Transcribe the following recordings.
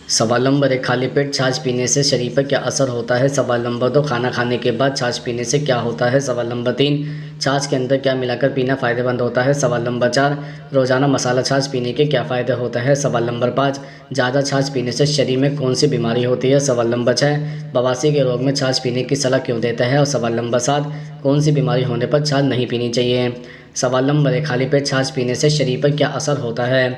सवाल नंबर 1, खाली पेट छाछ पीने से शरीर पर क्या असर होता है? सवाल नंबर 2, खाना खाने के बाद छाछ पीने से क्या होता है? सवाल नंबर 3, छाछ के अंदर क्या मिलाकर पीना फ़ायदेमंद होता है? सवाल नंबर 4, रोज़ाना मसाला छाछ पीने के क्या फ़ायदे होते हैं? सवाल नंबर 5, ज़्यादा छाछ पीने से शरीर में कौन सी बीमारी होती है? सवाल नंबर 6, बवासीर के रोग में छाछ पीने की सलाह क्यों देता है? और सवाल नंबर 7, कौन सी बीमारी होने पर छाछ नहीं पीनी चाहिए? सवाल नंबर 1, खाली पेट छाछ पीने से शरीर पर क्या असर होता है?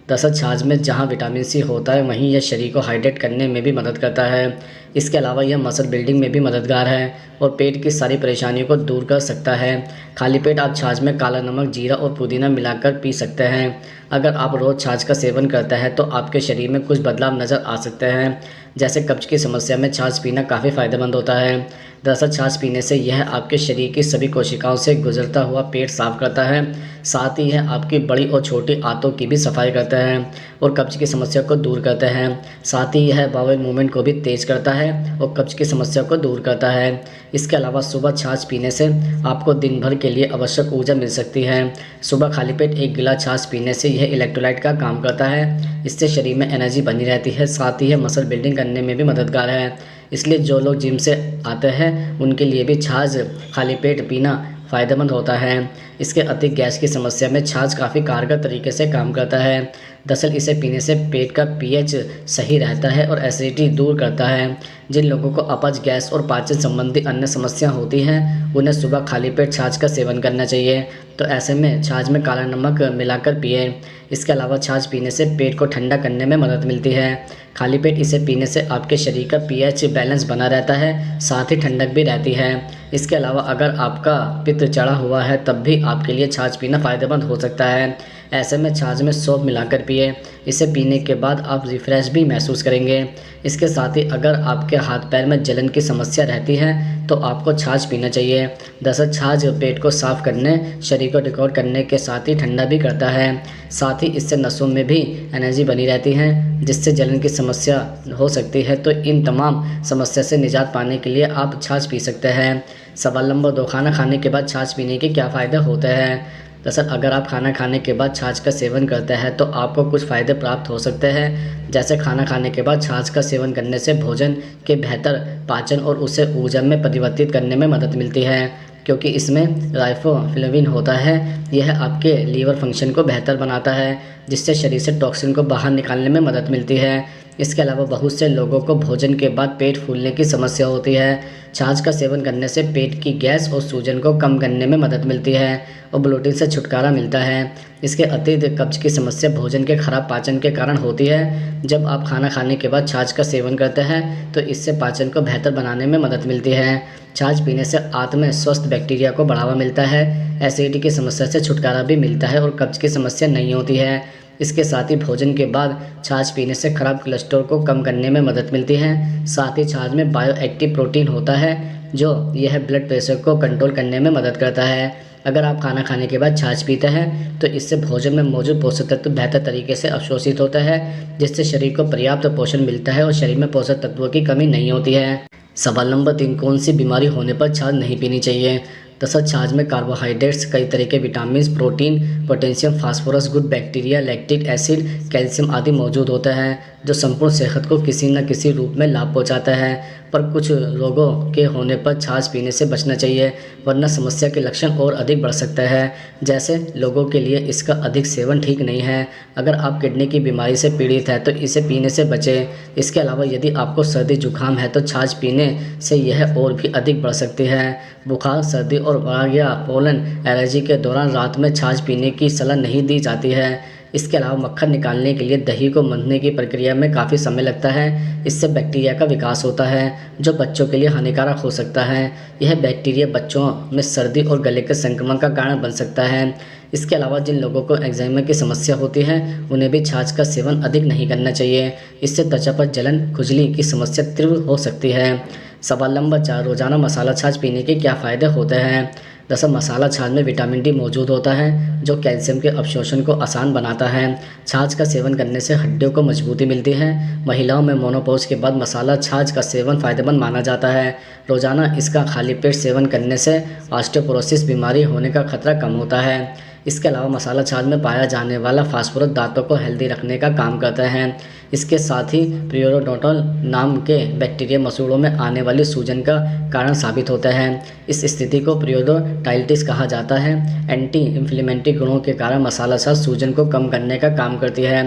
दरअसल छाछ में जहाँ विटामिन सी होता है वहीं यह शरीर को हाइड्रेट करने में भी मदद करता है। इसके अलावा यह मसल बिल्डिंग में भी मददगार है और पेट की सारी परेशानियों को दूर कर सकता है। खाली पेट आप छाछ में काला नमक, जीरा और पुदीना मिलाकर पी सकते हैं। अगर आप रोज़ छाछ का सेवन करते हैं तो आपके शरीर में कुछ बदलाव नज़र आ सकते हैं, जैसे कब्ज की समस्या में छाछ पीना काफ़ी फ़ायदेमंद होता है। दरअसल छाछ पीने से यह आपके शरीर की सभी कोशिकाओं से गुजरता हुआ पेट साफ करता है, साथ ही यह आपकी बड़ी और छोटी आंतों की भी सफाई करता है और कब्ज की समस्या को दूर करता है। साथ ही यह बाउल मूवमेंट को भी तेज़ करता है और कब्ज की समस्या को दूर करता है। इसके अलावा सुबह छाछ पीने से आपको दिन भर के लिए आवश्यक ऊर्जा मिल सकती है। सुबह खाली पेट एक गिलास छाछ पीने से यह इलेक्ट्रोलाइट का काम करता है, इससे शरीर में एनर्जी बनी रहती है, साथ ही यह मसल बिल्डिंग करने में भी मददगार है। इसलिए जो लोग जिम से आते हैं उनके लिए भी छाछ खाली पेट पीना फ़ायदेमंद होता है। इसके अतिरिक्त गैस की समस्या में छाछ काफ़ी कारगर तरीके से काम करता है। दरअसल इसे पीने से पेट का पीएच सही रहता है और एसिडिटी दूर करता है। जिन लोगों को अपच, गैस और पाचन संबंधी अन्य समस्या होती हैं उन्हें सुबह खाली पेट छाछ का सेवन करना चाहिए। तो ऐसे में छाछ में काला नमक मिलाकर पिए। इसके अलावा छाछ पीने से पेट को ठंडा करने में मदद मिलती है। खाली पेट इसे पीने से आपके शरीर का पीएच बैलेंस बना रहता है, साथ ही ठंडक भी रहती है। इसके अलावा अगर आपका पित्त चढ़ा हुआ है तब भी आपके लिए छाछ पीना फ़ायदेमंद हो सकता है। ऐसे में छाछ में सौंफ मिलाकर पिए। इसे पीने के बाद आप रिफ़्रेश भी महसूस करेंगे। इसके साथ ही अगर आपके हाथ पैर में जलन की समस्या रहती है तो आपको छाछ पीना चाहिए। दरअसल छाछ पेट को साफ़ करने, शरीर को रिकवर करने के साथ ही ठंडा भी करता है। साथ ही इससे नसों में भी एनर्जी बनी रहती है, जिससे जलन की समस्या हो सकती है। तो इन तमाम समस्या से निजात पाने के लिए आप छाछ पी सकते हैं। सवाल नंबर 2, खाना खाने के बाद छाछ पीने के क्या फ़ायदे होते हैं? दरअसल अगर आप खाना खाने के बाद छाछ का सेवन करते हैं तो आपको कुछ फ़ायदे प्राप्त हो सकते हैं। जैसे खाना खाने के बाद छाछ का सेवन करने से भोजन के बेहतर पाचन और उसे ऊर्जा में परिवर्तित करने में मदद मिलती है, क्योंकि इसमें राइबोफ्लेविन होता है। यह आपके लीवर फंक्शन को बेहतर बनाता है, जिससे शरीर से टॉक्सिन को बाहर निकालने में मदद मिलती है। इसके अलावा बहुत से लोगों को भोजन के बाद पेट फूलने की समस्या होती है। छाछ का सेवन करने से पेट की गैस और सूजन को कम करने में मदद मिलती है और ब्लोटिंग से छुटकारा मिलता है। इसके अतिरिक्त कब्ज की समस्या भोजन के खराब पाचन के कारण होती है। जब आप खाना खाने के बाद छाछ का सेवन करते हैं तो इससे पाचन को बेहतर बनाने में मदद मिलती है। छाछ पीने से आंत में स्वस्थ बैक्टीरिया को बढ़ावा मिलता है, एसिडिटी की समस्या से छुटकारा भी मिलता है और कब्ज की समस्या नहीं होती है। इसके साथ ही भोजन के बाद छाछ पीने से खराब कोलेस्ट्रॉल को कम करने में मदद मिलती है। साथ ही छाछ में बायोएक्टिव प्रोटीन होता है जो यह ब्लड प्रेशर को कंट्रोल करने में मदद करता है। अगर आप खाना खाने के बाद छाछ पीते हैं तो इससे भोजन में मौजूद पोषक तत्व बेहतर तरीके से अवशोषित होता है, जिससे शरीर को पर्याप्त पोषण मिलता है और शरीर में पोषक तत्वों की कमी नहीं होती है। सवाल नंबर 3, कौन सी बीमारी होने पर छाछ नहीं पीनी चाहिए? दरअसल छाछ में कार्बोहाइड्रेट्स, कई तरह के vitamin, protein, potassium, phosphorus, good bacteria, lactic acid, calcium आदि मौजूद होता है, जो संपूर्ण सेहत को किसी न किसी रूप में लाभ पहुंचाता है। पर कुछ रोगों के होने पर छाछ पीने से बचना चाहिए, वरना समस्या के लक्षण और अधिक बढ़ सकते हैं। जैसे लोगों के लिए इसका अधिक सेवन ठीक नहीं है। अगर आप किडनी की बीमारी से पीड़ित हैं तो इसे पीने से बचें। इसके अलावा यदि आपको सर्दी जुकाम है तो छाछ पीने से यह और भी अधिक बढ़ सकती है। बुखार, सर्दी और या पोलन एलर्जी के दौरान रात में छाछ पीने की सलाह नहीं दी जाती है। इसके अलावा मक्खन निकालने के लिए दही को मथने की प्रक्रिया में काफ़ी समय लगता है। इससे बैक्टीरिया का विकास होता है जो बच्चों के लिए हानिकारक हो सकता है। यह बैक्टीरिया बच्चों में सर्दी और गले के संक्रमण का कारण बन सकता है। इसके अलावा जिन लोगों को एक्जिमा की समस्या होती है उन्हें भी छाछ का सेवन अधिक नहीं करना चाहिए। इससे त्वचा पर जलन, खुजली की समस्या तीव्र हो सकती है। सवाल नंबर 4, रोज़ाना मसाला छाछ पीने के क्या फ़ायदे होते हैं? दरअसल मसाला छाछ में विटामिन डी मौजूद होता है जो कैल्शियम के अवशोषण को आसान बनाता है। छाछ का सेवन करने से हड्डियों को मजबूती मिलती है। महिलाओं में मेनोपॉज के बाद मसाला छाछ का सेवन फ़ायदेमंद माना जाता है। रोज़ाना इसका खाली पेट सेवन करने से ऑस्टियोपोरोसिस बीमारी होने का खतरा कम होता है। इसके अलावा मसाला छाछ में पाया जाने वाला फास्फोरस दांतों को हेल्दी रखने का काम करता है। इसके साथ ही प्रियोडोंटल नाम के बैक्टीरिया मसूड़ों में आने वाली सूजन का कारण साबित होता है। इस स्थिति को प्रियोडोंटाइटिस कहा जाता है। एंटी इन्फ्लेमेटरी गुणों के कारण मसाला छाछ सूजन को कम करने का काम करती है।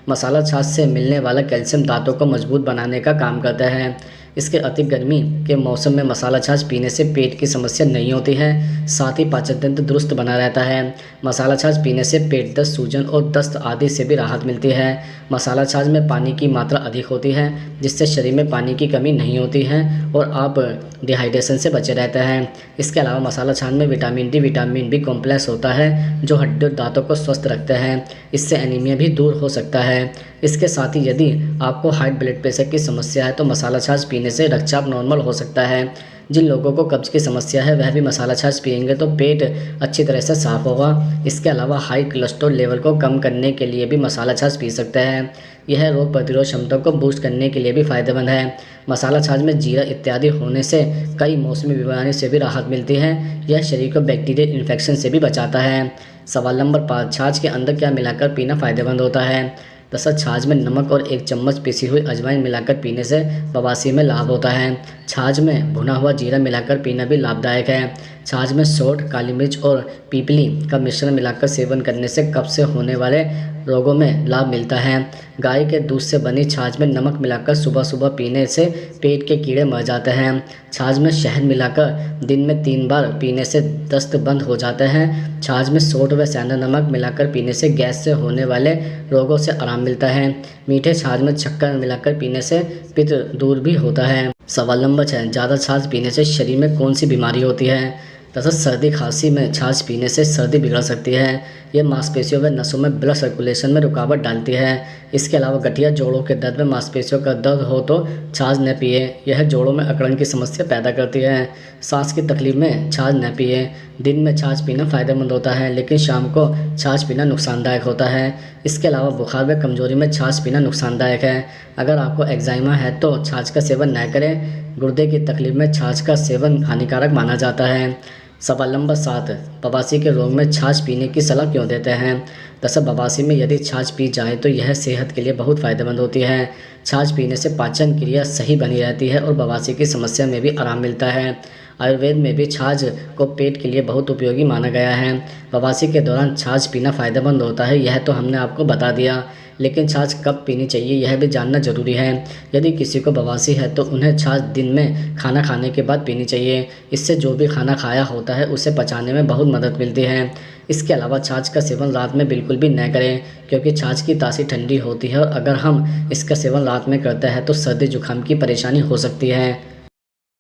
मसाला छाछ से मिलने वाला कैल्शियम दांतों को मजबूत बनाने का काम करता है। इसके अति गर्मी के मौसम में मसाला छाछ पीने से पेट की समस्या नहीं होती है, साथ ही पाचन तंत्र दुरुस्त बना रहता है। मसाला छाछ पीने से पेट दर्द, सूजन और दस्त आदि से भी राहत मिलती है। मसाला छाछ में पानी की मात्रा अधिक होती है, जिससे शरीर में पानी की कमी नहीं होती है और आप डिहाइड्रेशन से बचे रहते हैं। इसके अलावा मसाला छाछ में vitamin D, vitamin B complex होता है, जो हड्डी और दांतों को स्वस्थ रखते हैं। इससे एनीमिया भी दूर हो सकता है। इसके साथ ही यदि आपको हाई ब्लड प्रेशर की समस्या है तो मसाला छाछ पीने से रक्तचाप नॉर्मल हो सकता है। जिन लोगों को कब्ज की समस्या है वह भी मसाला छाछ पिएंगे तो पेट अच्छी तरह से साफ होगा। इसके अलावा हाई कोलेस्ट्रॉल लेवल को कम करने के लिए भी मसाला छाछ पी सकते हैं। यह रोग प्रतिरोध क्षमता को बूस्ट करने के लिए भी फायदेमंद है। मसाला छाछ में जीरा इत्यादि होने से कई मौसमी बीमारी से भी राहत मिलती है। यह शरीर को बैक्टीरियल इन्फेक्शन से भी बचाता है। सवाल नंबर 5, छाछ के अंदर क्या मिलाकर पीना फायदेमंद होता है? दरअसल छाछ में नमक और 1 चम्मच पिसी हुई अजवाइन मिलाकर पीने से बवासीर में लाभ होता है। छाछ में भुना हुआ जीरा मिलाकर पीना भी लाभदायक है। छाछ में सौंठ, काली मिर्च और पीपली का मिश्रण मिलाकर सेवन करने से कब्ज से होने वाले रोगों में लाभ मिलता है। गाय के दूध से बनी छाछ में नमक मिलाकर सुबह सुबह पीने से पेट के कीड़े मर जाते हैं। छाछ में शहद मिलाकर दिन में 3 बार पीने से दस्त बंद हो जाते हैं। छाछ में सौंठ व सेंधा नमक मिलाकर पीने से गैस से होने वाले रोगों से आराम मिलता है। मीठे छाछ में शक्कर मिलाकर पीने से पित्त दूर भी होता है। सवाल नंबर 6, ज़्यादा छाछ पीने से शरीर में कौन सी बीमारी होती है? तथा सर्दी खांसी में छाछ पीने से सर्दी बिगड़ सकती है। यह मांसपेशियों व नसों में ब्लड सर्कुलेशन में रुकावट डालती है। इसके अलावा गठिया, जोड़ों के दर्द में मांसपेशियों का दर्द हो तो छाछ न पिए, यह जोड़ों में अकड़न की समस्या पैदा करती है। सांस की तकलीफ में छाछ न पिए। दिन में छाछ पीना फ़ायदेमंद होता है, लेकिन शाम को छाछ पीना नुकसानदायक होता है। इसके अलावा बुखार व कमजोरी में छाछ पीना नुकसानदायक है। अगर आपको एक्जाइमा है तो छाछ का सेवन न करें। गुर्दे की तकलीफ में छाछ का सेवन हानिकारक माना जाता है। सवाल नंबर 7, बवासीर के रोग में छाछ पीने की सलाह क्यों देते हैं? दरअसल बवासीर में यदि छाछ पी जाए तो यह सेहत के लिए बहुत फ़ायदेमंद होती है। छाछ पीने से पाचन क्रिया सही बनी रहती है और बवासीर की समस्या में भी आराम मिलता है। आयुर्वेद में भी छाछ को पेट के लिए बहुत उपयोगी माना गया है। बवासीर के दौरान छाछ पीना फ़ायदेमंद होता है, यह तो हमने आपको बता दिया, लेकिन छाछ कब पीनी चाहिए यह भी जानना ज़रूरी है। यदि किसी को बवासीर है तो उन्हें छाछ दिन में खाना खाने के बाद पीनी चाहिए। इससे जो भी खाना खाया होता है उसे पचाने में बहुत मदद मिलती है। इसके अलावा छाछ का सेवन रात में बिल्कुल भी न करें, क्योंकि छाछ की तासीर ठंडी होती है और अगर हम इसका सेवन रात में करते हैं तो सर्दी जुकाम की परेशानी हो सकती है।